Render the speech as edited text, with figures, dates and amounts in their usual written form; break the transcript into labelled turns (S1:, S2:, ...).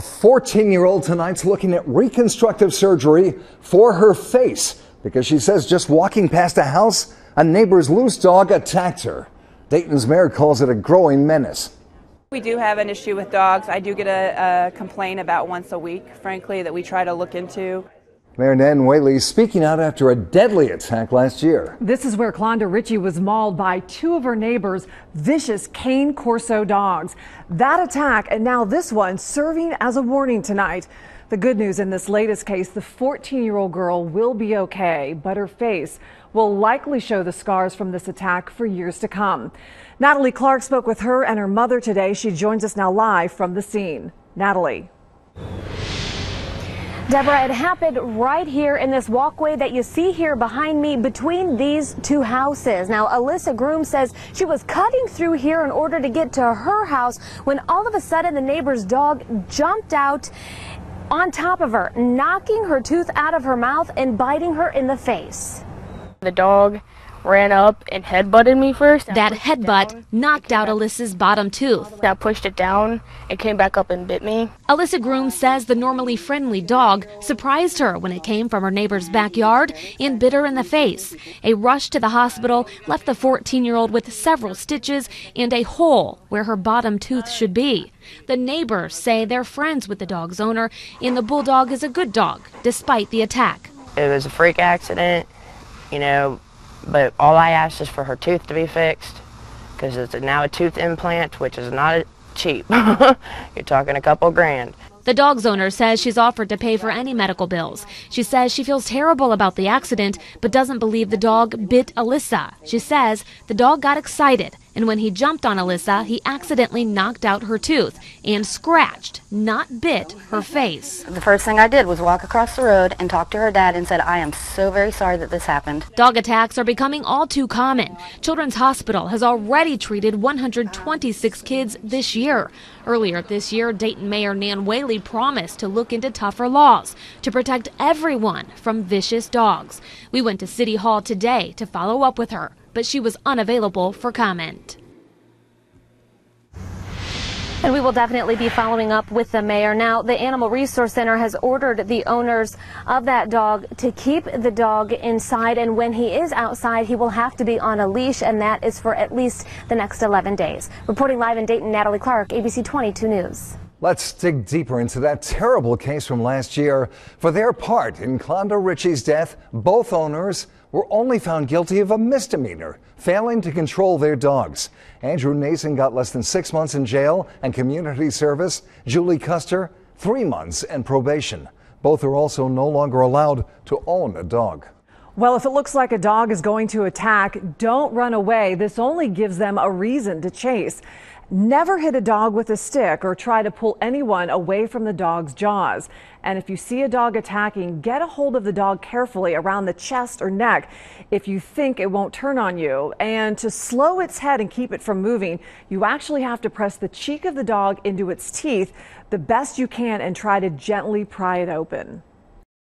S1: A 14-year-old tonight's looking at reconstructive surgery for her face because she says just walking past a house, a neighbor's loose dog attacked her. Dayton's mayor calls it a growing menace.
S2: We do have an issue with dogs. I do get a complaint about once a week, frankly, that we try to look into.
S1: Mayor Nan Whaley speaking out after a deadly attack last year.
S3: This is where Clonda Ritchie was mauled by two of her neighbors' vicious cane corso dogs. That attack and now this one serving as a warning tonight. The good news in this latest case, the 14-year-old girl will be okay, but her face will likely show the scars from this attack for years to come. Natalie Clark spoke with her and her mother today. She joins us now live from the scene. Natalie.
S4: Deborah, it happened right here in this walkway that you see here behind me between these two houses. Now, Alyssa Grooms says she was cutting through here in order to get to her house when all of a sudden the neighbor's dog jumped out on top of her, knocking her tooth out of her mouth and biting her in the face.
S5: The dog ran up and headbutted me first.
S6: That headbutt knocked out Alyssa's bottom tooth.
S5: I pushed it down and came back up and bit me.
S6: Alyssa Grooms says the normally friendly dog surprised her when it came from her neighbor's backyard and bit her in the face. A rush to the hospital left the 14-year-old with several stitches and a hole where her bottom tooth should be. The neighbors say they're friends with the dog's owner and the Bulldog is a good dog despite the attack.
S5: It was a freak accident, but all I asked is for her tooth to be fixed, because it's now a tooth implant, which is not cheap. You're talking a couple grand.
S6: The dog's owner says she's offered to pay for any medical bills. She says she feels terrible about the accident, but doesn't believe the dog bit Alyssa. She says the dog got excited, and when he jumped on Alyssa, he accidentally knocked out her tooth and scratched, not bit, her face.
S7: The first thing I did was walk across the road and talk to her dad and said, I am so very sorry that this happened.
S6: Dog attacks are becoming all too common. Children's Hospital has already treated 126 kids this year. Earlier this year, Dayton Mayor Nan Whaley promised to look into tougher laws to protect everyone from vicious dogs. We went to City Hall today to follow up with her, but she was unavailable for comment.
S4: And we will definitely be following up with the mayor. Now, the Animal Resource Center has ordered the owners of that dog to keep the dog inside, and when he is outside, he will have to be on a leash, and that is for at least the next 11 days. Reporting live in Dayton, Natalie Clark, ABC 22 News.
S1: Let's dig deeper into that terrible case from last year. For their part in Clonda Ritchie's death, both owners were only found guilty of a misdemeanor, failing to control their dogs. Andrew Nason got less than 6 months in jail and community service. Julie Custer, 3 months and probation. Both are also no longer allowed to own a dog.
S3: Well, if it looks like a dog is going to attack, don't run away. This only gives them a reason to chase. Never hit a dog with a stick or try to pull anyone away from the dog's jaws. And if you see a dog attacking, get a hold of the dog carefully around the chest or neck if you think it won't turn on you. And to slow its head and keep it from moving, you actually have to press the cheek of the dog into its teeth the best you can and try to gently pry it open.